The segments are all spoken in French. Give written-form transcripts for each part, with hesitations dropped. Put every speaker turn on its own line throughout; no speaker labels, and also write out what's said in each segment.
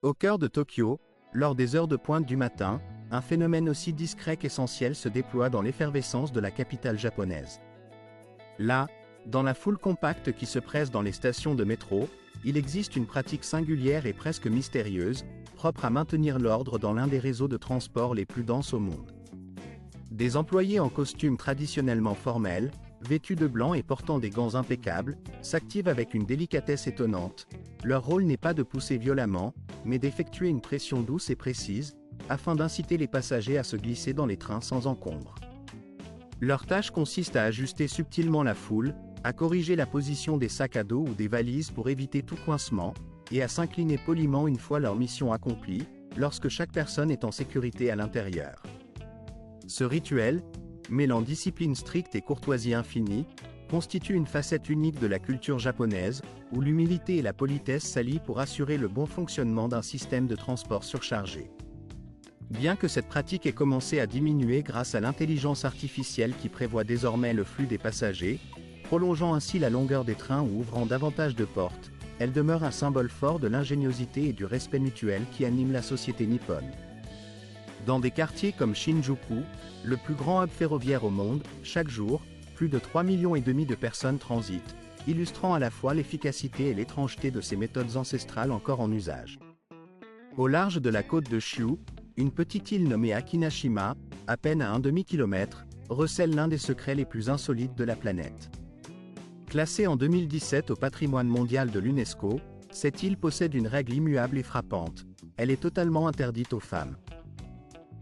Au cœur de Tokyo, lors des heures de pointe du matin, un phénomène aussi discret qu'essentiel se déploie dans l'effervescence de la capitale japonaise. Là, dans la foule compacte qui se presse dans les stations de métro, il existe une pratique singulière et presque mystérieuse, propre à maintenir l'ordre dans l'un des réseaux de transport les plus denses au monde. Des employés en costume traditionnellement formel, vêtus de blanc et portant des gants impeccables, s'activent avec une délicatesse étonnante. Leur rôle n'est pas de pousser violemment, mais d'effectuer une pression douce et précise, afin d'inciter les passagers à se glisser dans les trains sans encombre. Leur tâche consiste à ajuster subtilement la foule, à corriger la position des sacs à dos ou des valises pour éviter tout coincement, et à s'incliner poliment une fois leur mission accomplie, lorsque chaque personne est en sécurité à l'intérieur. Ce rituel, mêlant discipline stricte et courtoisie infinie, constitue une facette unique de la culture japonaise, où l'humilité et la politesse s'allient pour assurer le bon fonctionnement d'un système de transport surchargé. Bien que cette pratique ait commencé à diminuer grâce à l'intelligence artificielle qui prévoit désormais le flux des passagers, prolongeant ainsi la longueur des trains ou ouvrant davantage de portes, elle demeure un symbole fort de l'ingéniosité et du respect mutuel qui anime la société nippone. Dans des quartiers comme Shinjuku, le plus grand hub ferroviaire au monde, chaque jour, plus de 3,5 millions de personnes transitent, illustrant à la fois l'efficacité et l'étrangeté de ces méthodes ancestrales encore en usage. Au large de la côte de Shiu, une petite île nommée Akinashima, à peine à un demi-kilomètre, recèle l'un des secrets les plus insolites de la planète. Classée en 2017 au patrimoine mondial de l'UNESCO, cette île possède une règle immuable et frappante. Elle est totalement interdite aux femmes.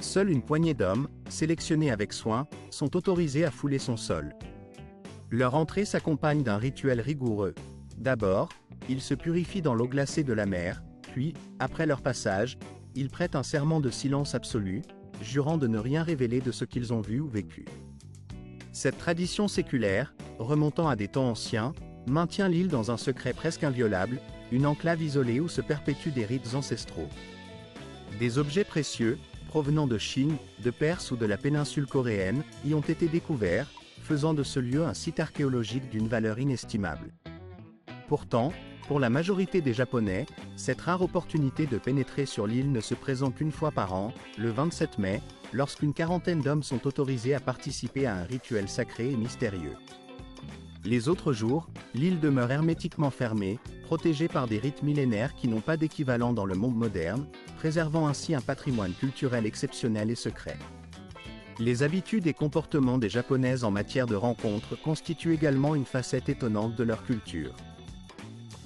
Seule une poignée d'hommes, sélectionnés avec soin, sont autorisés à fouler son sol. Leur entrée s'accompagne d'un rituel rigoureux. D'abord, ils se purifient dans l'eau glacée de la mer, puis, après leur passage, ils prêtent un serment de silence absolu, jurant de ne rien révéler de ce qu'ils ont vu ou vécu. Cette tradition séculaire, remontant à des temps anciens, maintient l'île dans un secret presque inviolable, une enclave isolée où se perpétuent des rites ancestraux. Des objets précieux, provenant de Chine, de Perse ou de la péninsule coréenne, y ont été découverts, faisant de ce lieu un site archéologique d'une valeur inestimable. Pourtant, pour la majorité des Japonais, cette rare opportunité de pénétrer sur l'île ne se présente qu'une fois par an, le 27 mai, lorsqu'une quarantaine d'hommes sont autorisés à participer à un rituel sacré et mystérieux. Les autres jours, l'île demeure hermétiquement fermée, protégée par des rites millénaires qui n'ont pas d'équivalent dans le monde moderne, préservant ainsi un patrimoine culturel exceptionnel et secret. Les habitudes et comportements des Japonaises en matière de rencontres constituent également une facette étonnante de leur culture.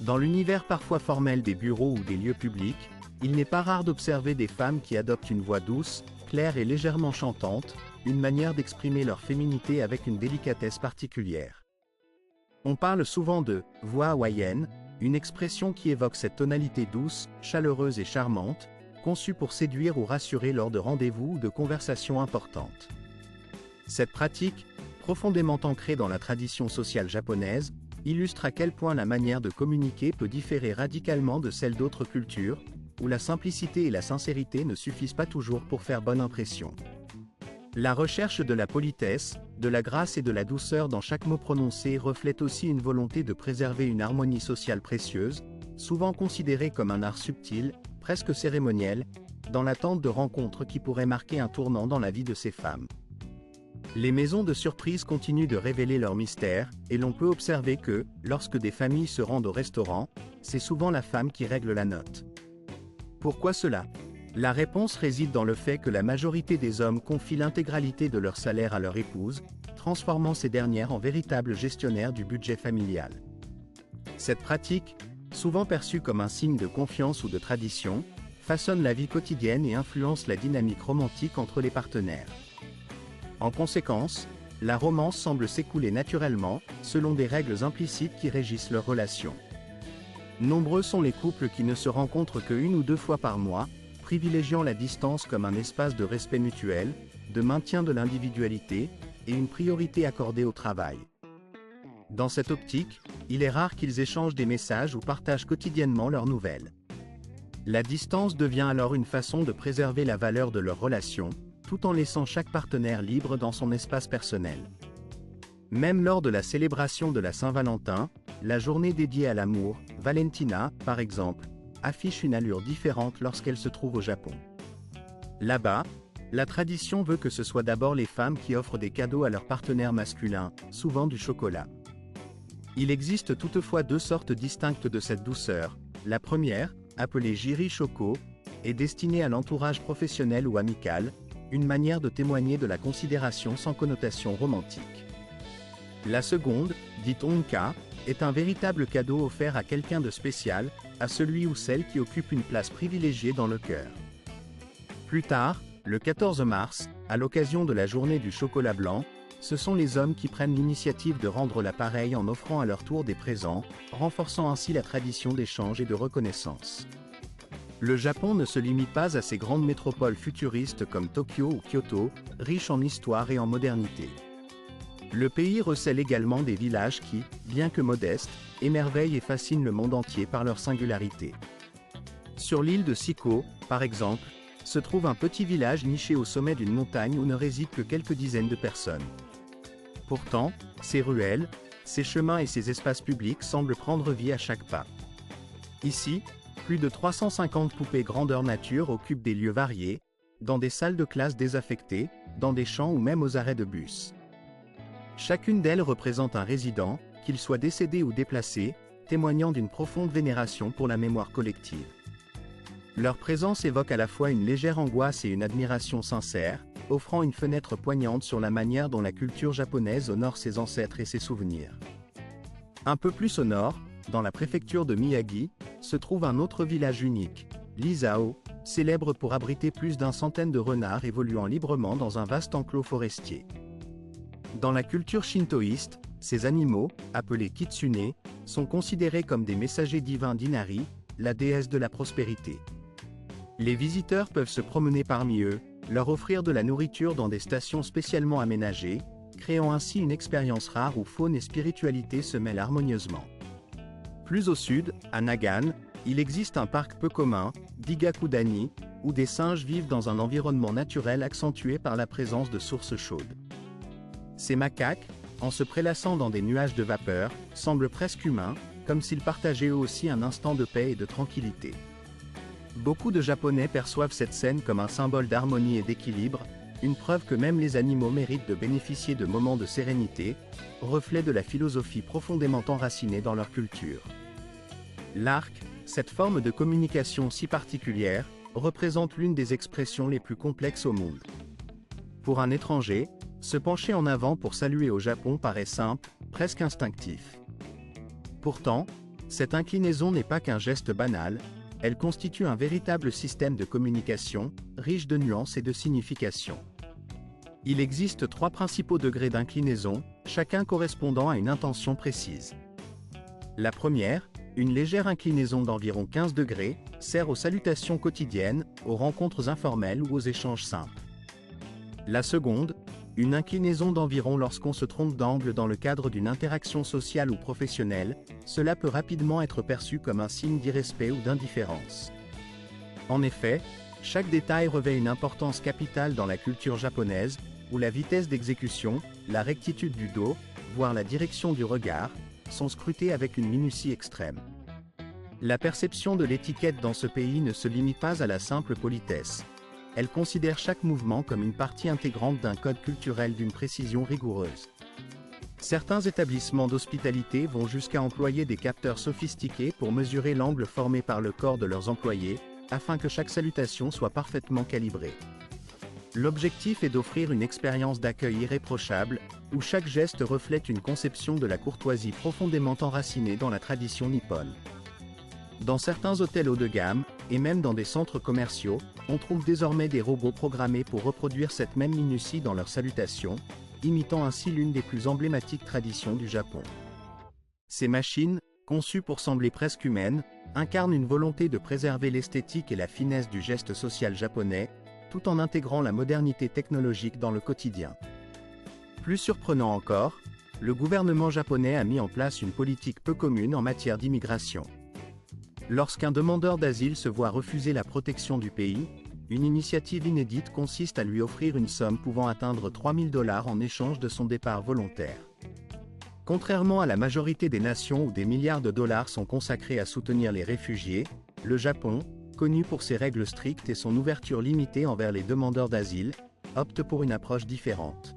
Dans l'univers parfois formel des bureaux ou des lieux publics, il n'est pas rare d'observer des femmes qui adoptent une voix douce, claire et légèrement chantante, une manière d'exprimer leur féminité avec une délicatesse particulière. On parle souvent de « voix hawaïenne », une expression qui évoque cette tonalité douce, chaleureuse et charmante, conçue pour séduire ou rassurer lors de rendez-vous ou de conversations importantes. Cette pratique, profondément ancrée dans la tradition sociale japonaise, illustre à quel point la manière de communiquer peut différer radicalement de celle d'autres cultures, où la simplicité et la sincérité ne suffisent pas toujours pour faire bonne impression. La recherche de la politesse, de la grâce et de la douceur dans chaque mot prononcé reflète aussi une volonté de préserver une harmonie sociale précieuse, souvent considérée comme un art subtil, presque cérémoniel, dans l'attente de rencontres qui pourraient marquer un tournant dans la vie de ces femmes. Les maisons de surprise continuent de révéler leurs mystères, et l'on peut observer que, lorsque des familles se rendent au restaurant, c'est souvent la femme qui règle la note. Pourquoi cela ? La réponse réside dans le fait que la majorité des hommes confient l'intégralité de leur salaire à leur épouse, transformant ces dernières en véritables gestionnaires du budget familial. Cette pratique, souvent perçue comme un signe de confiance ou de tradition, façonne la vie quotidienne et influence la dynamique romantique entre les partenaires. En conséquence, la romance semble s'écouler naturellement, selon des règles implicites qui régissent leurs relations. Nombreux sont les couples qui ne se rencontrent que 1 ou 2 fois par mois, privilégiant la distance comme un espace de respect mutuel, de maintien de l'individualité, et une priorité accordée au travail. Dans cette optique, il est rare qu'ils échangent des messages ou partagent quotidiennement leurs nouvelles. La distance devient alors une façon de préserver la valeur de leur relation, tout en laissant chaque partenaire libre dans son espace personnel. Même lors de la célébration de la Saint-Valentin, la journée dédiée à l'amour, Valentina, par exemple, affiche une allure différente lorsqu'elle se trouve au Japon. Là-bas, la tradition veut que ce soit d'abord les femmes qui offrent des cadeaux à leurs partenaires masculins, souvent du chocolat. Il existe toutefois deux sortes distinctes de cette douceur. La première, appelée Jiri Shoko, est destinée à l'entourage professionnel ou amical, une manière de témoigner de la considération sans connotation romantique. La seconde, dite Onka, est un véritable cadeau offert à quelqu'un de spécial, à celui ou celle qui occupe une place privilégiée dans le cœur. Plus tard, le 14 mars, à l'occasion de la journée du chocolat blanc, ce sont les hommes qui prennent l'initiative de rendre l'appareil en offrant à leur tour des présents, renforçant ainsi la tradition d'échange et de reconnaissance. Le Japon ne se limite pas à ces grandes métropoles futuristes comme Tokyo ou Kyoto, riches en histoire et en modernité. Le pays recèle également des villages qui, bien que modestes, émerveillent et fascinent le monde entier par leur singularité. Sur l'île de Siko, par exemple, se trouve un petit village niché au sommet d'une montagne où ne résident que quelques dizaines de personnes. Pourtant, ces ruelles, ces chemins et ces espaces publics semblent prendre vie à chaque pas. Ici, plus de 350 poupées grandeur nature occupent des lieux variés, dans des salles de classe désaffectées, dans des champs ou même aux arrêts de bus. Chacune d'elles représente un résident, qu'il soit décédé ou déplacé, témoignant d'une profonde vénération pour la mémoire collective. Leur présence évoque à la fois une légère angoisse et une admiration sincère, offrant une fenêtre poignante sur la manière dont la culture japonaise honore ses ancêtres et ses souvenirs. Un peu plus au nord, dans la préfecture de Miyagi, se trouve un autre village unique, l'Isao, célèbre pour abriter plus d'100 de renards évoluant librement dans un vaste enclos forestier. Dans la culture shintoïste, ces animaux, appelés kitsune, sont considérés comme des messagers divins d'Inari, la déesse de la prospérité. Les visiteurs peuvent se promener parmi eux, leur offrir de la nourriture dans des stations spécialement aménagées, créant ainsi une expérience rare où faune et spiritualité se mêlent harmonieusement. Plus au sud, à Nagano, il existe un parc peu commun, d'Igakudani, où des singes vivent dans un environnement naturel accentué par la présence de sources chaudes. Ces macaques, en se prélassant dans des nuages de vapeur, semblent presque humains, comme s'ils partageaient eux aussi un instant de paix et de tranquillité. Beaucoup de Japonais perçoivent cette scène comme un symbole d'harmonie et d'équilibre, une preuve que même les animaux méritent de bénéficier de moments de sérénité, reflet de la philosophie profondément enracinée dans leur culture. L'arc, cette forme de communication si particulière, représente l'une des expressions les plus complexes au monde. Pour un étranger, se pencher en avant pour saluer au Japon paraît simple, presque instinctif. Pourtant, cette inclinaison n'est pas qu'un geste banal, elle constitue un véritable système de communication, riche de nuances et de significations. Il existe 3 principaux degrés d'inclinaison, chacun correspondant à une intention précise. La première, une légère inclinaison d'environ 15 degrés, sert aux salutations quotidiennes, aux rencontres informelles ou aux échanges simples. La seconde, une inclinaison d'environ lorsqu'on se trompe d'angle dans le cadre d'une interaction sociale ou professionnelle, cela peut rapidement être perçu comme un signe d'irrespect ou d'indifférence. En effet, chaque détail revêt une importance capitale dans la culture japonaise, où la vitesse d'exécution, la rectitude du dos, voire la direction du regard, sont scrutées avec une minutie extrême. La perception de l'étiquette dans ce pays ne se limite pas à la simple politesse. Elle considère chaque mouvement comme une partie intégrante d'un code culturel d'une précision rigoureuse. Certains établissements d'hospitalité vont jusqu'à employer des capteurs sophistiqués pour mesurer l'angle formé par le corps de leurs employés, afin que chaque salutation soit parfaitement calibrée. L'objectif est d'offrir une expérience d'accueil irréprochable, où chaque geste reflète une conception de la courtoisie profondément enracinée dans la tradition nippone. Dans certains hôtels haut de gamme, et même dans des centres commerciaux, on trouve désormais des robots programmés pour reproduire cette même minutie dans leurs salutations, imitant ainsi l'une des plus emblématiques traditions du Japon. Ces machines, conçues pour sembler presque humaines, incarnent une volonté de préserver l'esthétique et la finesse du geste social japonais, tout en intégrant la modernité technologique dans le quotidien. Plus surprenant encore, le gouvernement japonais a mis en place une politique peu commune en matière d'immigration. Lorsqu'un demandeur d'asile se voit refuser la protection du pays, une initiative inédite consiste à lui offrir une somme pouvant atteindre $3000 en échange de son départ volontaire. Contrairement à la majorité des nations où des milliards de dollars sont consacrés à soutenir les réfugiés, le Japon, connu pour ses règles strictes et son ouverture limitée envers les demandeurs d'asile, opte pour une approche différente.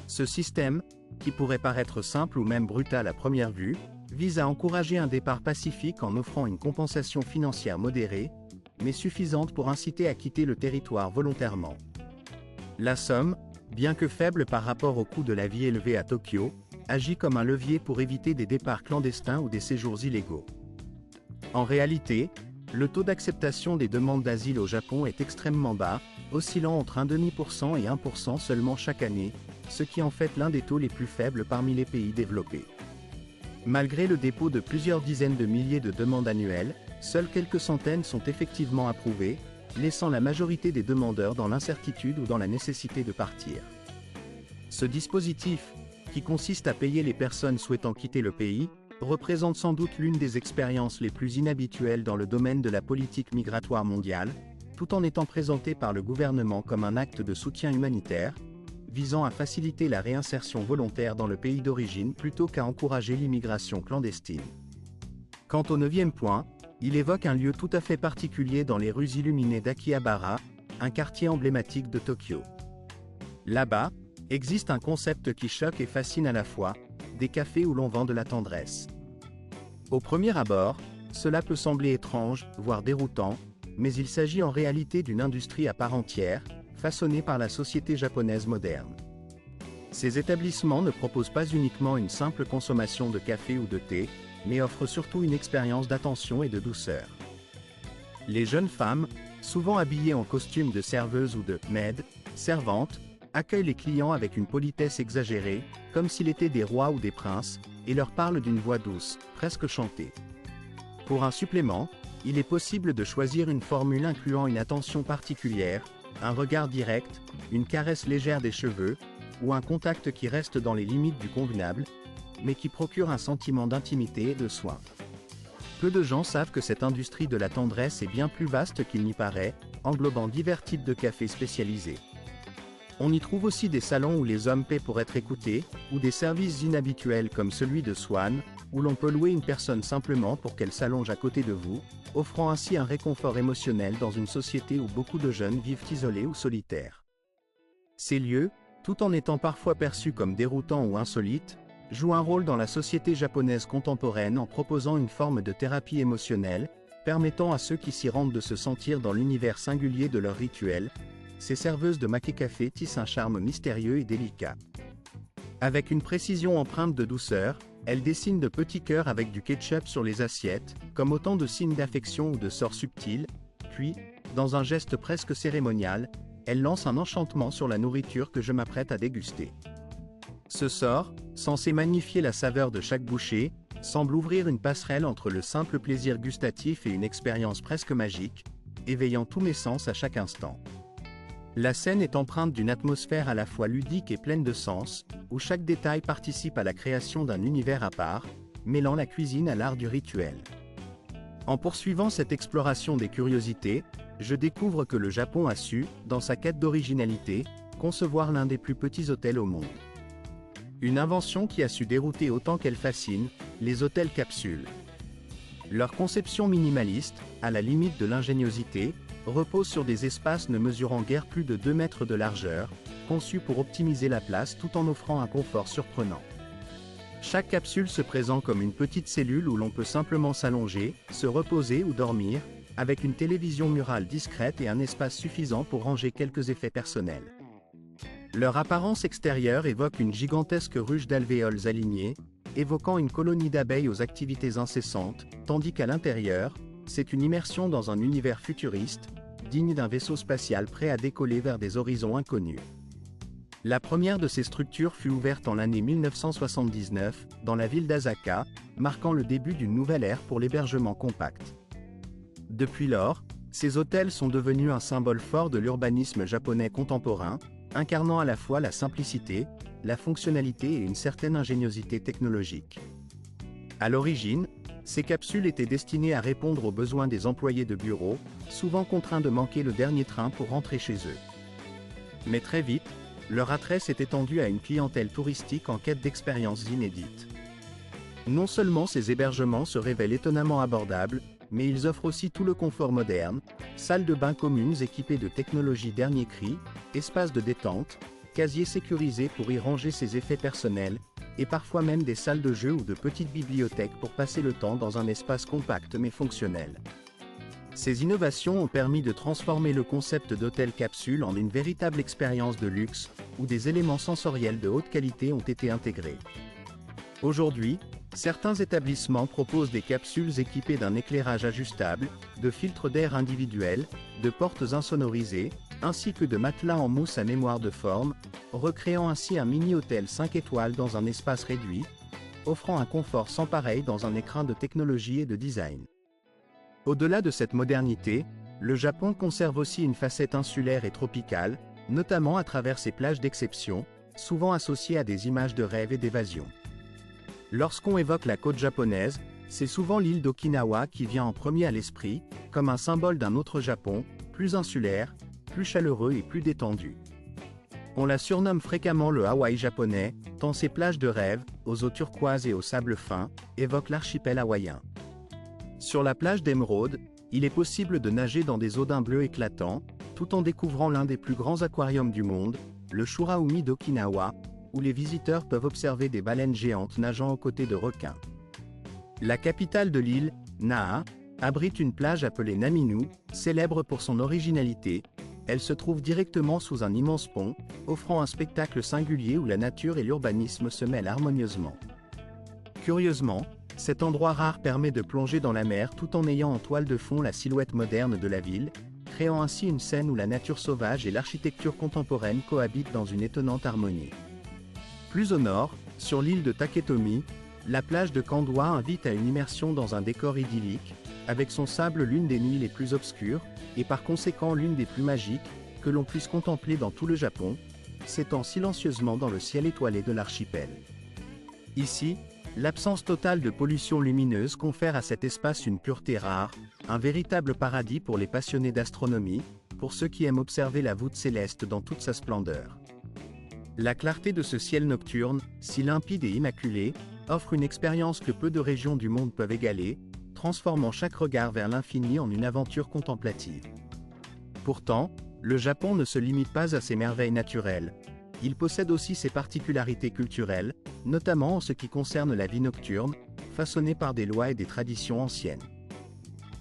Ce système, qui pourrait paraître simple ou même brutal à première vue, vise à encourager un départ pacifique en offrant une compensation financière modérée, mais suffisante pour inciter à quitter le territoire volontairement. La somme, bien que faible par rapport au coût de la vie élevé à Tokyo, agit comme un levier pour éviter des départs clandestins ou des séjours illégaux. En réalité, le taux d'acceptation des demandes d'asile au Japon est extrêmement bas, oscillant entre 0,5% et 1% seulement chaque année, ce qui en fait l'un des taux les plus faibles parmi les pays développés. Malgré le dépôt de plusieurs dizaines de milliers de demandes annuelles, seules quelques centaines sont effectivement approuvées, laissant la majorité des demandeurs dans l'incertitude ou dans la nécessité de partir. Ce dispositif, qui consiste à payer les personnes souhaitant quitter le pays, représente sans doute l'une des expériences les plus inhabituelles dans le domaine de la politique migratoire mondiale, tout en étant présenté par le gouvernement comme un acte de soutien humanitaire, visant à faciliter la réinsertion volontaire dans le pays d'origine plutôt qu'à encourager l'immigration clandestine. Quant au 9e point, il évoque un lieu tout à fait particulier dans les rues illuminées d'Akihabara, un quartier emblématique de Tokyo. Là-bas, existe un concept qui choque et fascine à la fois, des cafés où l'on vend de la tendresse. Au premier abord, cela peut sembler étrange, voire déroutant, mais il s'agit en réalité d'une industrie à part entière, façonnée par la société japonaise moderne. Ces établissements ne proposent pas uniquement une simple consommation de café ou de thé, mais offrent surtout une expérience d'attention et de douceur. Les jeunes femmes, souvent habillées en costume de serveuse ou de maid, servante, accueillent les clients avec une politesse exagérée, comme s'ils étaient des rois ou des princes, et leur parlent d'une voix douce, presque chantée. Pour un supplément, il est possible de choisir une formule incluant une attention particulière, un regard direct, une caresse légère des cheveux, ou un contact qui reste dans les limites du convenable, mais qui procure un sentiment d'intimité et de soin. Peu de gens savent que cette industrie de la tendresse est bien plus vaste qu'il n'y paraît, englobant divers types de cafés spécialisés. On y trouve aussi des salons où les hommes paient pour être écoutés, ou des services inhabituels comme celui de Swan, où l'on peut louer une personne simplement pour qu'elle s'allonge à côté de vous, offrant ainsi un réconfort émotionnel dans une société où beaucoup de jeunes vivent isolés ou solitaires. Ces lieux, tout en étant parfois perçus comme déroutants ou insolites, jouent un rôle dans la société japonaise contemporaine en proposant une forme de thérapie émotionnelle, permettant à ceux qui s'y rendent de se sentir dans l'univers singulier de leur rituel. Ces serveuses de maké café tissent un charme mystérieux et délicat. Avec une précision empreinte de douceur, elles dessinent de petits cœurs avec du ketchup sur les assiettes, comme autant de signes d'affection ou de sorts subtils, puis, dans un geste presque cérémonial, elles lancent un enchantement sur la nourriture que je m'apprête à déguster. Ce sort, censé magnifier la saveur de chaque bouchée, semble ouvrir une passerelle entre le simple plaisir gustatif et une expérience presque magique, éveillant tous mes sens à chaque instant. La scène est empreinte d'une atmosphère à la fois ludique et pleine de sens, où chaque détail participe à la création d'un univers à part, mêlant la cuisine à l'art du rituel. En poursuivant cette exploration des curiosités, je découvre que le Japon a su, dans sa quête d'originalité, concevoir l'un des plus petits hôtels au monde. Une invention qui a su dérouter autant qu'elle fascine, les hôtels capsules. Leur conception minimaliste, à la limite de l'ingéniosité, repose sur des espaces ne mesurant guère plus de 2 mètres de largeur, conçus pour optimiser la place tout en offrant un confort surprenant. Chaque capsule se présente comme une petite cellule où l'on peut simplement s'allonger, se reposer ou dormir, avec une télévision murale discrète et un espace suffisant pour ranger quelques effets personnels. Leur apparence extérieure évoque une gigantesque ruche d'alvéoles alignés, évoquant une colonie d'abeilles aux activités incessantes, tandis qu'à l'intérieur, c'est une immersion dans un univers futuriste, digne d'un vaisseau spatial prêt à décoller vers des horizons inconnus. La première de ces structures fut ouverte en l'année 1979, dans la ville d'Asaka, marquant le début d'une nouvelle ère pour l'hébergement compact. Depuis lors, ces hôtels sont devenus un symbole fort de l'urbanisme japonais contemporain, incarnant à la fois la simplicité, la fonctionnalité et une certaine ingéniosité technologique. À l'origine, ces capsules étaient destinées à répondre aux besoins des employés de bureau, souvent contraints de manquer le dernier train pour rentrer chez eux. Mais très vite, leur attrait s'est étendu à une clientèle touristique en quête d'expériences inédites. Non seulement ces hébergements se révèlent étonnamment abordables, mais ils offrent aussi tout le confort moderne, salles de bain communes équipées de technologies dernier cri, espaces de détente, casiers sécurisés pour y ranger ses effets personnels, et parfois même des salles de jeux ou de petites bibliothèques pour passer le temps dans un espace compact mais fonctionnel. Ces innovations ont permis de transformer le concept d'hôtel capsule en une véritable expérience de luxe, où des éléments sensoriels de haute qualité ont été intégrés. Aujourd'hui, certains établissements proposent des capsules équipées d'un éclairage ajustable, de filtres d'air individuels, de portes insonorisées, ainsi que de matelas en mousse à mémoire de forme, recréant ainsi un mini-hôtel 5 étoiles dans un espace réduit, offrant un confort sans pareil dans un écrin de technologie et de design. Au-delà de cette modernité, le Japon conserve aussi une facette insulaire et tropicale, notamment à travers ses plages d'exception, souvent associées à des images de rêve et d'évasion. Lorsqu'on évoque la côte japonaise, c'est souvent l'île d'Okinawa qui vient en premier à l'esprit, comme un symbole d'un autre Japon, plus insulaire, plus chaleureux et plus détendu. On la surnomme fréquemment le Hawaï japonais, tant ses plages de rêve, aux eaux turquoises et au sable fin, évoquent l'archipel hawaïen. Sur la plage d'Emeraude, il est possible de nager dans des eaux d'un bleu éclatant, tout en découvrant l'un des plus grands aquariums du monde, le Shuraumi d'Okinawa, où les visiteurs peuvent observer des baleines géantes nageant aux côtés de requins. La capitale de l'île, Naha, abrite une plage appelée Naminu, célèbre pour son originalité. Elle se trouve directement sous un immense pont, offrant un spectacle singulier où la nature et l'urbanisme se mêlent harmonieusement. Curieusement, cet endroit rare permet de plonger dans la mer tout en ayant en toile de fond la silhouette moderne de la ville, créant ainsi une scène où la nature sauvage et l'architecture contemporaine cohabitent dans une étonnante harmonie. Plus au nord, sur l'île de Taketomi, la plage de Kandwa invite à une immersion dans un décor idyllique, avec son sable l'une des nuits les plus obscures, et par conséquent l'une des plus magiques, que l'on puisse contempler dans tout le Japon, s'étend silencieusement dans le ciel étoilé de l'archipel. Ici, l'absence totale de pollution lumineuse confère à cet espace une pureté rare, un véritable paradis pour les passionnés d'astronomie, pour ceux qui aiment observer la voûte céleste dans toute sa splendeur. La clarté de ce ciel nocturne, si limpide et immaculé, offre une expérience que peu de régions du monde peuvent égaler, transformant chaque regard vers l'infini en une aventure contemplative. Pourtant, le Japon ne se limite pas à ses merveilles naturelles. Il possède aussi ses particularités culturelles, notamment en ce qui concerne la vie nocturne, façonnée par des lois et des traditions anciennes.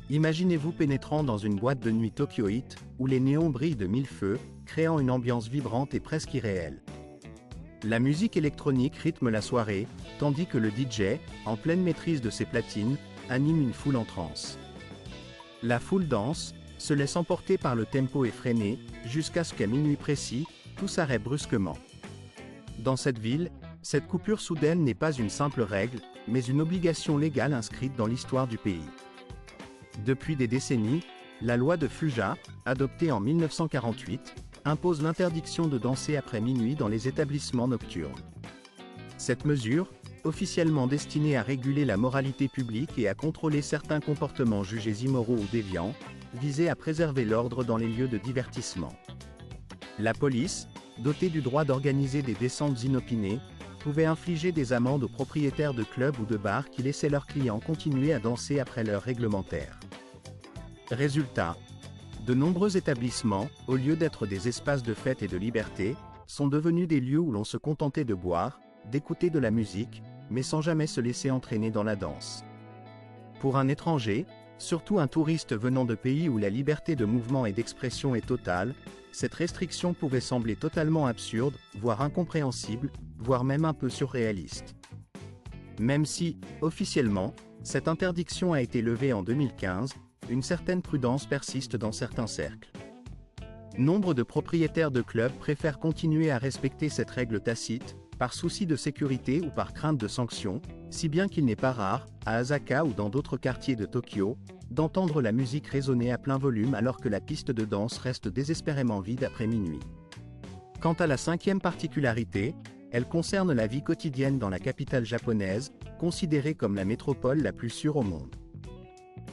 Imaginez-vous pénétrant dans une boîte de nuit tokyoïte, où les néons brillent de mille feux, créant une ambiance vibrante et presque irréelle. La musique électronique rythme la soirée, tandis que le DJ, en pleine maîtrise de ses platines, anime une foule en transe. La foule danse, se laisse emporter par le tempo effréné, jusqu'à ce qu'à minuit précis, tout s'arrête brusquement. Dans cette ville, cette coupure soudaine n'est pas une simple règle, mais une obligation légale inscrite dans l'histoire du pays. Depuis des décennies, la loi de Fuja, adoptée en 1948, impose l'interdiction de danser après minuit dans les établissements nocturnes. Cette mesure, officiellement destinée à réguler la moralité publique et à contrôler certains comportements jugés immoraux ou déviants, visait à préserver l'ordre dans les lieux de divertissement. La police, dotée du droit d'organiser des descentes inopinées, pouvait infliger des amendes aux propriétaires de clubs ou de bars qui laissaient leurs clients continuer à danser après l'heure réglementaire. Résultat, de nombreux établissements, au lieu d'être des espaces de fête et de liberté, sont devenus des lieux où l'on se contentait de boire, d'écouter de la musique, mais sans jamais se laisser entraîner dans la danse. Pour un étranger, surtout un touriste venant de pays où la liberté de mouvement et d'expression est totale, cette restriction pouvait sembler totalement absurde, voire incompréhensible, voire même un peu surréaliste. Même si, officiellement, cette interdiction a été levée en 2015, une certaine prudence persiste dans certains cercles. Nombre de propriétaires de clubs préfèrent continuer à respecter cette règle tacite, par souci de sécurité ou par crainte de sanctions, si bien qu'il n'est pas rare, à Asaka ou dans d'autres quartiers de Tokyo, d'entendre la musique résonner à plein volume alors que la piste de danse reste désespérément vide après minuit. Quant à la cinquième particularité, elle concerne la vie quotidienne dans la capitale japonaise, considérée comme la métropole la plus sûre au monde.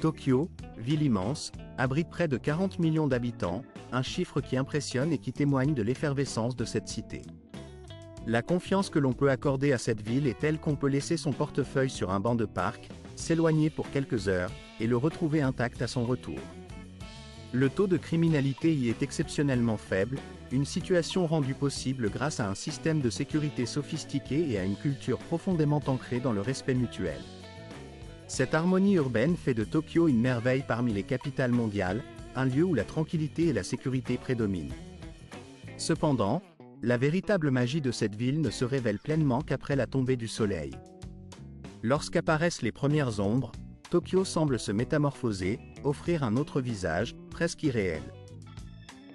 Tokyo, ville immense, abrite près de 40 millions d'habitants, un chiffre qui impressionne et qui témoigne de l'effervescence de cette cité. La confiance que l'on peut accorder à cette ville est telle qu'on peut laisser son portefeuille sur un banc de parc, s'éloigner pour quelques heures, et le retrouver intact à son retour. Le taux de criminalité y est exceptionnellement faible, une situation rendue possible grâce à un système de sécurité sophistiqué et à une culture profondément ancrée dans le respect mutuel. Cette harmonie urbaine fait de Tokyo une merveille parmi les capitales mondiales, un lieu où la tranquillité et la sécurité prédominent. Cependant, la véritable magie de cette ville ne se révèle pleinement qu'après la tombée du soleil. Lorsqu'apparaissent les premières ombres, Tokyo semble se métamorphoser, offrir un autre visage, presque irréel.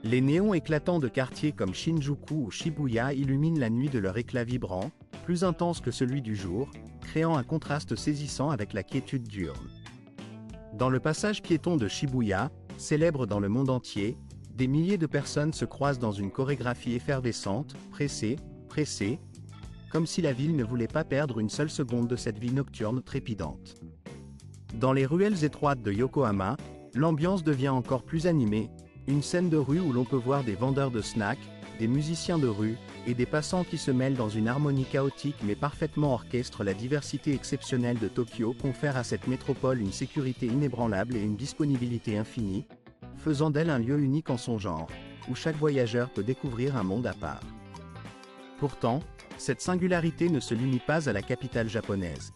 Les néons éclatants de quartiers comme Shinjuku ou Shibuya illuminent la nuit de leur éclat vibrant, plus intense que celui du jour, créant un contraste saisissant avec la quiétude diurne. Dans le passage piéton de Shibuya, célèbre dans le monde entier, des milliers de personnes se croisent dans une chorégraphie effervescente, pressée, comme si la ville ne voulait pas perdre une seule seconde de cette vie nocturne trépidante. Dans les ruelles étroites de Yokohama, l'ambiance devient encore plus animée, une scène de rue où l'on peut voir des vendeurs de snacks, des musiciens de rue, et des passants qui se mêlent dans une harmonie chaotique mais parfaitement orchestre. La diversité exceptionnelle de Tokyo confère à cette métropole une sécurité inébranlable et une disponibilité infinie, faisant d'elle un lieu unique en son genre, où chaque voyageur peut découvrir un monde à part. Pourtant, cette singularité ne se limite pas à la capitale japonaise.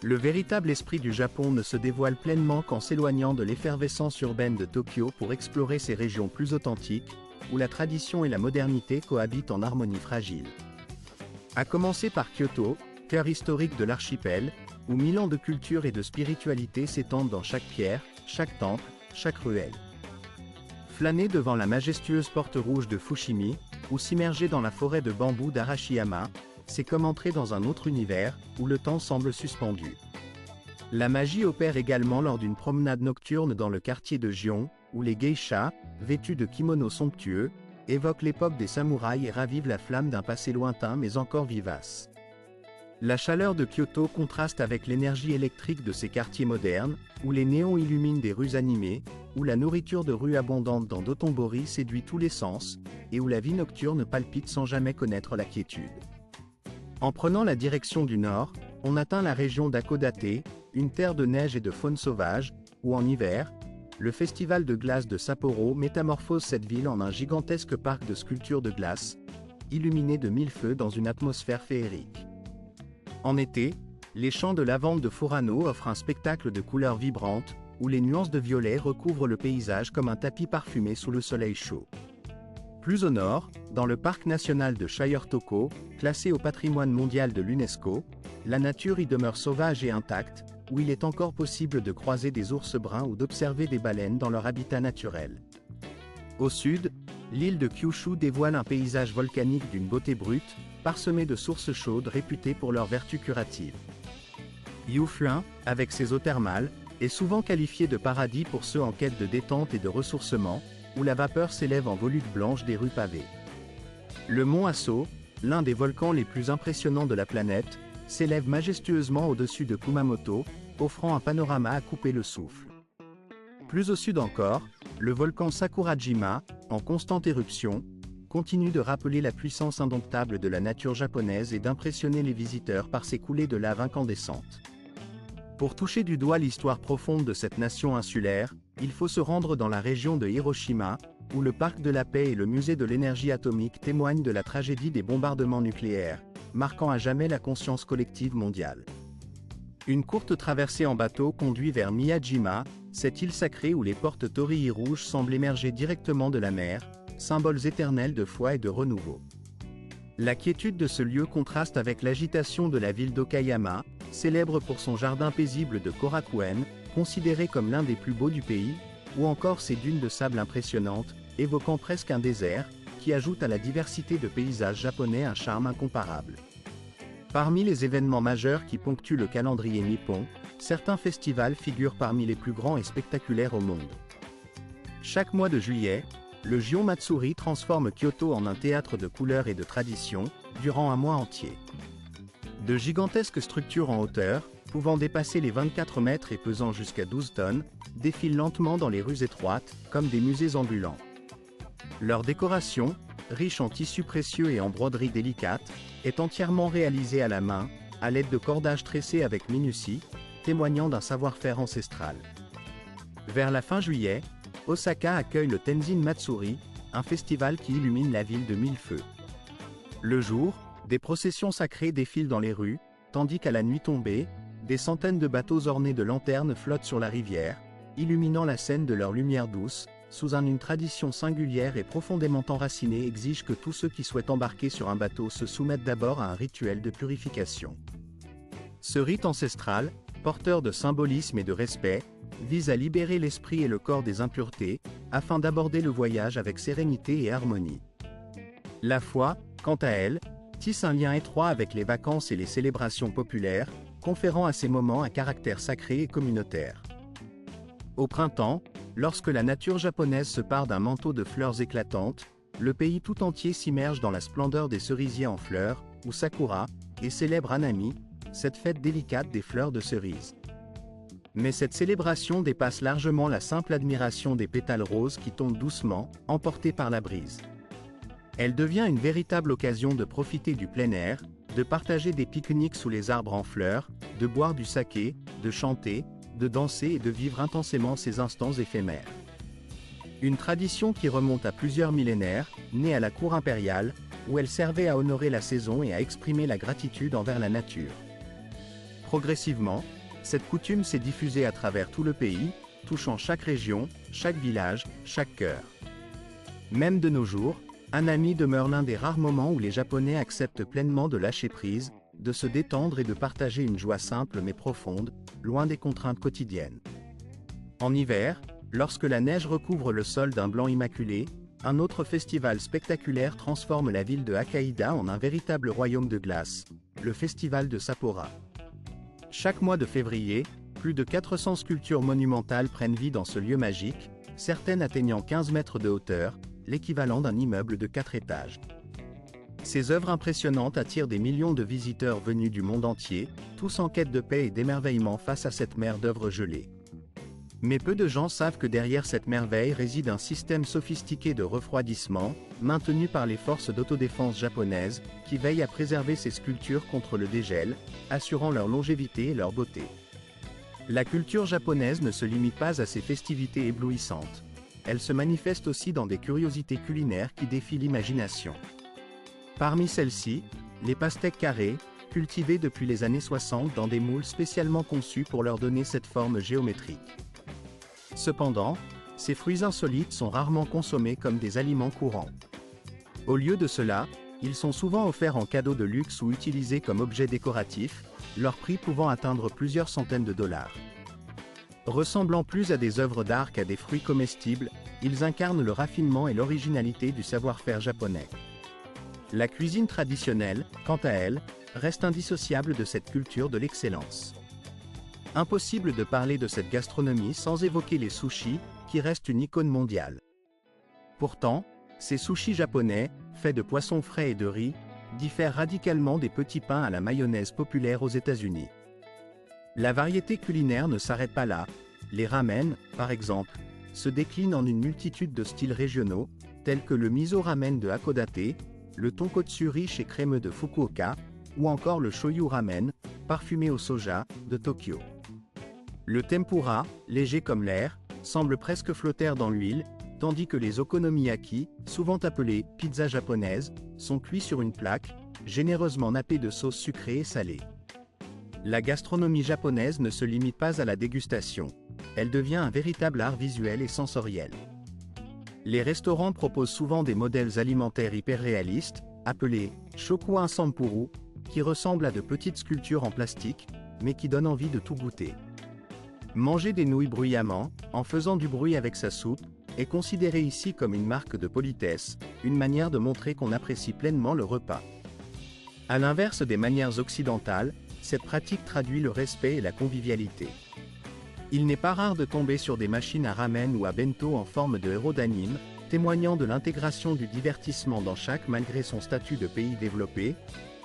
Le véritable esprit du Japon ne se dévoile pleinement qu'en s'éloignant de l'effervescence urbaine de Tokyo pour explorer ces régions plus authentiques, où la tradition et la modernité cohabitent en harmonie fragile. À commencer par Kyoto, cœur historique de l'archipel, où 1000 ans de culture et de spiritualité s'étendent dans chaque pierre, chaque temple, chaque ruelle. Flâner devant la majestueuse porte rouge de Fushimi, ou s'immerger dans la forêt de bambous d'Arashiyama, c'est comme entrer dans un autre univers, où le temps semble suspendu. La magie opère également lors d'une promenade nocturne dans le quartier de Gion, où les geishas, vêtus de kimonos somptueux, évoquent l'époque des samouraïs et ravivent la flamme d'un passé lointain mais encore vivace. La chaleur de Kyoto contraste avec l'énergie électrique de ces quartiers modernes, où les néons illuminent des rues animées, où la nourriture de rue abondante dans Dotonbori séduit tous les sens, et où la vie nocturne palpite sans jamais connaître la quiétude. En prenant la direction du nord, on atteint la région d'Hakodate, une terre de neige et de faune sauvage, où en hiver, le festival de glace de Sapporo métamorphose cette ville en un gigantesque parc de sculptures de glace, illuminé de 1000 feux dans une atmosphère féerique. En été, les champs de lavande de Furano offrent un spectacle de couleurs vibrantes, où les nuances de violet recouvrent le paysage comme un tapis parfumé sous le soleil chaud. Plus au nord, dans le parc national de Shire-Toko, classé au patrimoine mondial de l'UNESCO, la nature y demeure sauvage et intacte, où il est encore possible de croiser des ours bruns ou d'observer des baleines dans leur habitat naturel. Au sud, l'île de Kyushu dévoile un paysage volcanique d'une beauté brute, parsemé de sources chaudes réputées pour leurs vertus curatives. Yufuin, avec ses eaux thermales, est souvent qualifié de paradis pour ceux en quête de détente et de ressourcement, où la vapeur s'élève en volutes blanches des rues pavées. Le mont Aso, l'un des volcans les plus impressionnants de la planète, s'élève majestueusement au-dessus de Kumamoto, offrant un panorama à couper le souffle. Plus au sud encore, le volcan Sakurajima, en constante éruption, continue de rappeler la puissance indomptable de la nature japonaise et d'impressionner les visiteurs par ses coulées de lave incandescentes. Pour toucher du doigt l'histoire profonde de cette nation insulaire, il faut se rendre dans la région de Hiroshima, où le Parc de la Paix et le Musée de l'énergie atomique témoignent de la tragédie des bombardements nucléaires, marquant à jamais la conscience collective mondiale. Une courte traversée en bateau conduit vers Miyajima, cette île sacrée où les portes Torii rouges semblent émerger directement de la mer, symboles éternels de foi et de renouveau. La quiétude de ce lieu contraste avec l'agitation de la ville d'Okayama, célèbre pour son jardin paisible de Korakuen, considéré comme l'un des plus beaux du pays, ou encore ses dunes de sable impressionnantes, évoquant presque un désert, qui ajoute à la diversité de paysages japonais un charme incomparable. Parmi les événements majeurs qui ponctuent le calendrier nippon, certains festivals figurent parmi les plus grands et spectaculaires au monde. Chaque mois de juillet, le Gion Matsuri transforme Kyoto en un théâtre de couleurs et de traditions, durant un mois entier. De gigantesques structures en hauteur, pouvant dépasser les 24 mètres et pesant jusqu'à 12 tonnes, défilent lentement dans les rues étroites, comme des musées ambulants. Leur décoration, riche en tissus précieux et en broderies délicates, est entièrement réalisée à la main, à l'aide de cordages tressés avec minutie, témoignant d'un savoir-faire ancestral. Vers la fin juillet, Osaka accueille le Tenzin Matsuri, un festival qui illumine la ville de mille feux. Le jour, des processions sacrées défilent dans les rues, tandis qu'à la nuit tombée, des centaines de bateaux ornés de lanternes flottent sur la rivière, illuminant la scène de leur lumière douce, une tradition singulière et profondément enracinée exige que tous ceux qui souhaitent embarquer sur un bateau se soumettent d'abord à un rituel de purification. Ce rite ancestral, porteur de symbolisme et de respect, vise à libérer l'esprit et le corps des impuretés, afin d'aborder le voyage avec sérénité et harmonie. La foi, quant à elle, tisse un lien étroit avec les vacances et les célébrations populaires, conférant à ces moments un caractère sacré et communautaire. Au printemps, lorsque la nature japonaise se pare d'un manteau de fleurs éclatantes, le pays tout entier s'immerge dans la splendeur des cerisiers en fleurs, ou sakura, et célèbre Hanami, cette fête délicate des fleurs de cerise. Mais cette célébration dépasse largement la simple admiration des pétales roses qui tombent doucement, emportés par la brise. Elle devient une véritable occasion de profiter du plein air, de partager des pique-niques sous les arbres en fleurs, de boire du saké, de chanter, de danser et de vivre intensément ces instants éphémères. Une tradition qui remonte à plusieurs millénaires, née à la cour impériale, où elle servait à honorer la saison et à exprimer la gratitude envers la nature. Progressivement, cette coutume s'est diffusée à travers tout le pays, touchant chaque région, chaque village, chaque cœur. Même de nos jours, Hanami demeure l'un des rares moments où les Japonais acceptent pleinement de lâcher prise, de se détendre et de partager une joie simple mais profonde, loin des contraintes quotidiennes. En hiver, lorsque la neige recouvre le sol d'un blanc immaculé, un autre festival spectaculaire transforme la ville de Hokkaido en un véritable royaume de glace, le festival de Sapporo. Chaque mois de février, plus de 400 sculptures monumentales prennent vie dans ce lieu magique, certaines atteignant 15 mètres de hauteur, l'équivalent d'un immeuble de 4 étages. Ces œuvres impressionnantes attirent des millions de visiteurs venus du monde entier, tous en quête de paix et d'émerveillement face à cette mer d'œuvres gelées. Mais peu de gens savent que derrière cette merveille réside un système sophistiqué de refroidissement, maintenu par les forces d'autodéfense japonaises, qui veillent à préserver ces sculptures contre le dégel, assurant leur longévité et leur beauté. La culture japonaise ne se limite pas à ces festivités éblouissantes. Elle se manifeste aussi dans des curiosités culinaires qui défient l'imagination. Parmi celles-ci, les pastèques carrées, cultivées depuis les années 60 dans des moules spécialement conçus pour leur donner cette forme géométrique. Cependant, ces fruits insolites sont rarement consommés comme des aliments courants. Au lieu de cela, ils sont souvent offerts en cadeau de luxe ou utilisés comme objets décoratifs, leur prix pouvant atteindre plusieurs centaines de dollars. Ressemblant plus à des œuvres d'art qu'à des fruits comestibles, ils incarnent le raffinement et l'originalité du savoir-faire japonais. La cuisine traditionnelle, quant à elle, reste indissociable de cette culture de l'excellence. Impossible de parler de cette gastronomie sans évoquer les sushis, qui restent une icône mondiale. Pourtant, ces sushis japonais, faits de poissons frais et de riz, diffèrent radicalement des petits pains à la mayonnaise populaires aux États-Unis. La variété culinaire ne s'arrête pas là. Les ramen, par exemple, se déclinent en une multitude de styles régionaux, tels que le miso ramen de Hakodate, le tonkotsu riche et crémeux de Fukuoka, ou encore le shoyu ramen, parfumé au soja, de Tokyo. Le tempura, léger comme l'air, semble presque flotter dans l'huile, tandis que les okonomiyaki, souvent appelés pizza japonaise, sont cuits sur une plaque, généreusement nappée de sauce sucrée et salée. La gastronomie japonaise ne se limite pas à la dégustation, elle devient un véritable art visuel et sensoriel. Les restaurants proposent souvent des modèles alimentaires hyper réalistes, appelés shokuin sampuru, qui ressemblent à de petites sculptures en plastique, mais qui donnent envie de tout goûter. Manger des nouilles bruyamment, en faisant du bruit avec sa soupe, est considéré ici comme une marque de politesse, une manière de montrer qu'on apprécie pleinement le repas. À l'inverse des manières occidentales, cette pratique traduit le respect et la convivialité. Il n'est pas rare de tomber sur des machines à ramen ou à bento en forme de héros d'anime, témoignant de l'intégration du divertissement dans chaque malgré son statut de pays développé.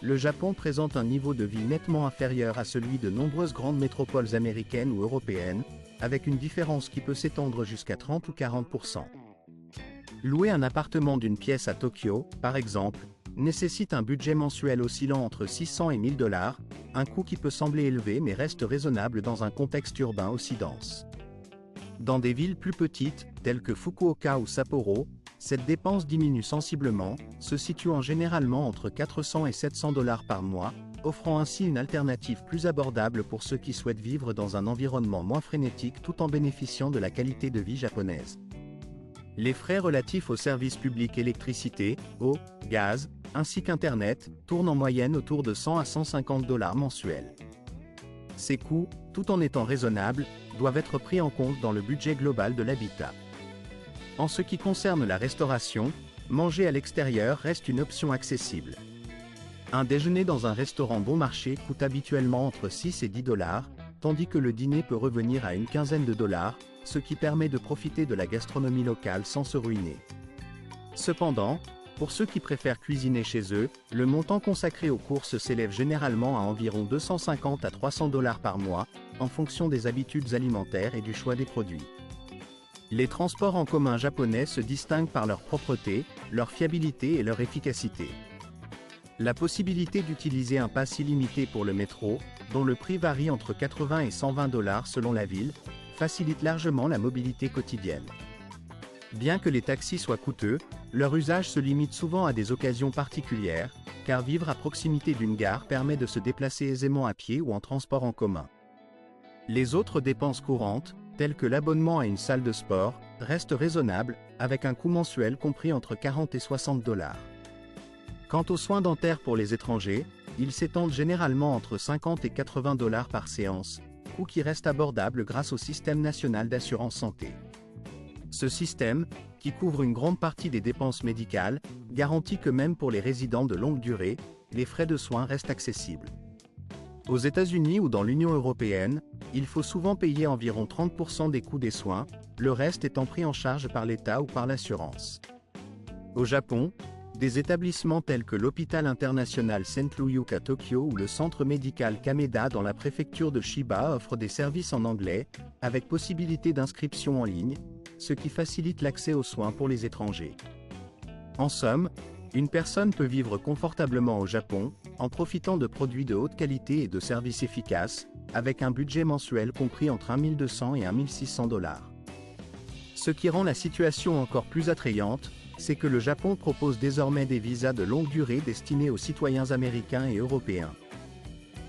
Le Japon présente un niveau de vie nettement inférieur à celui de nombreuses grandes métropoles américaines ou européennes, avec une différence qui peut s'étendre jusqu'à 30 ou 40%. Louer un appartement d'une pièce à Tokyo, par exemple, nécessite un budget mensuel oscillant entre 600 et 1000 $, un coût qui peut sembler élevé mais reste raisonnable dans un contexte urbain aussi dense. Dans des villes plus petites, telles que Fukuoka ou Sapporo, cette dépense diminue sensiblement, se situant généralement entre 400 et 700 $ par mois, offrant ainsi une alternative plus abordable pour ceux qui souhaitent vivre dans un environnement moins frénétique tout en bénéficiant de la qualité de vie japonaise. Les frais relatifs aux services publics électricité, eau, gaz, ainsi qu'Internet, tournent en moyenne autour de 100 à 150 $ mensuels. Ces coûts, tout en étant raisonnables, doivent être pris en compte dans le budget global de l'habitat. En ce qui concerne la restauration, manger à l'extérieur reste une option accessible. Un déjeuner dans un restaurant bon marché coûte habituellement entre 6 et 10 $, tandis que le dîner peut revenir à une quinzaine de $, ce qui permet de profiter de la gastronomie locale sans se ruiner. Cependant, pour ceux qui préfèrent cuisiner chez eux, le montant consacré aux courses s'élève généralement à environ 250 à 300 $ par mois, en fonction des habitudes alimentaires et du choix des produits. Les transports en commun japonais se distinguent par leur propreté, leur fiabilité et leur efficacité. La possibilité d'utiliser un pass illimité pour le métro, dont le prix varie entre 80 et 120 $ selon la ville, facilite largement la mobilité quotidienne. Bien que les taxis soient coûteux, leur usage se limite souvent à des occasions particulières, car vivre à proximité d'une gare permet de se déplacer aisément à pied ou en transport en commun. Les autres dépenses courantes, telles que l'abonnement à une salle de sport, restent raisonnables, avec un coût mensuel compris entre 40 et 60 $. Quant aux soins dentaires pour les étrangers, ils s'étendent généralement entre 50 et 80 $ par séance, coût qui reste abordable grâce au système national d'assurance santé. Ce système, qui couvre une grande partie des dépenses médicales, garantit que même pour les résidents de longue durée, les frais de soins restent accessibles. Aux États-Unis ou dans l'Union européenne, il faut souvent payer environ 30% des coûts des soins, le reste étant pris en charge par l'État ou par l'assurance. Au Japon, des établissements tels que l'hôpital international St. Luke à Tokyo ou le centre médical Kameda dans la préfecture de Chiba offrent des services en anglais, avec possibilité d'inscription en ligne, ce qui facilite l'accès aux soins pour les étrangers. En somme, une personne peut vivre confortablement au Japon, en profitant de produits de haute qualité et de services efficaces, avec un budget mensuel compris entre 1 200 et 1 600 $. Ce qui rend la situation encore plus attrayante, c'est que le Japon propose désormais des visas de longue durée destinés aux citoyens américains et européens.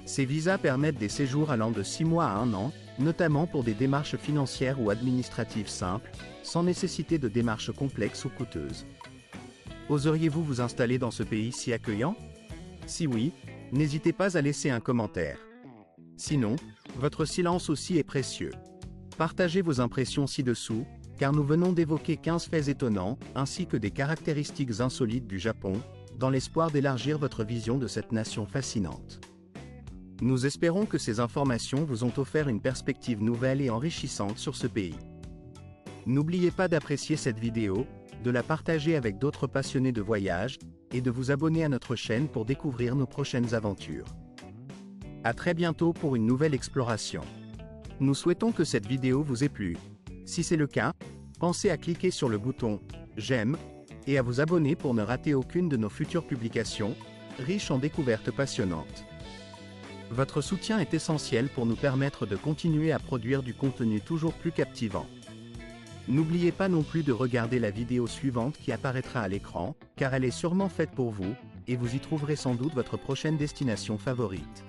Ces visas permettent des séjours allant de 6 mois à 1 an, notamment pour des démarches financières ou administratives simples, sans nécessité de démarches complexes ou coûteuses. Oseriez-vous vous installer dans ce pays si accueillant? Si oui, n'hésitez pas à laisser un commentaire. Sinon, votre silence aussi est précieux. Partagez vos impressions ci-dessous, car nous venons d'évoquer 15 faits étonnants, ainsi que des caractéristiques insolites du Japon, dans l'espoir d'élargir votre vision de cette nation fascinante. Nous espérons que ces informations vous ont offert une perspective nouvelle et enrichissante sur ce pays. N'oubliez pas d'apprécier cette vidéo, de la partager avec d'autres passionnés de voyage, et de vous abonner à notre chaîne pour découvrir nos prochaines aventures. À très bientôt pour une nouvelle exploration. Nous souhaitons que cette vidéo vous ait plu. Si c'est le cas, pensez à cliquer sur le bouton « J'aime » et à vous abonner pour ne rater aucune de nos futures publications, riches en découvertes passionnantes. Votre soutien est essentiel pour nous permettre de continuer à produire du contenu toujours plus captivant. N'oubliez pas non plus de regarder la vidéo suivante qui apparaîtra à l'écran, car elle est sûrement faite pour vous, et vous y trouverez sans doute votre prochaine destination favorite.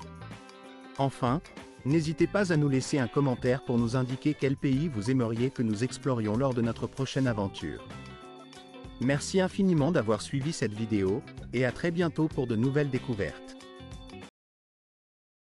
Enfin, n'hésitez pas à nous laisser un commentaire pour nous indiquer quel pays vous aimeriez que nous explorions lors de notre prochaine aventure. Merci infiniment d'avoir suivi cette vidéo, et à très bientôt pour de nouvelles découvertes.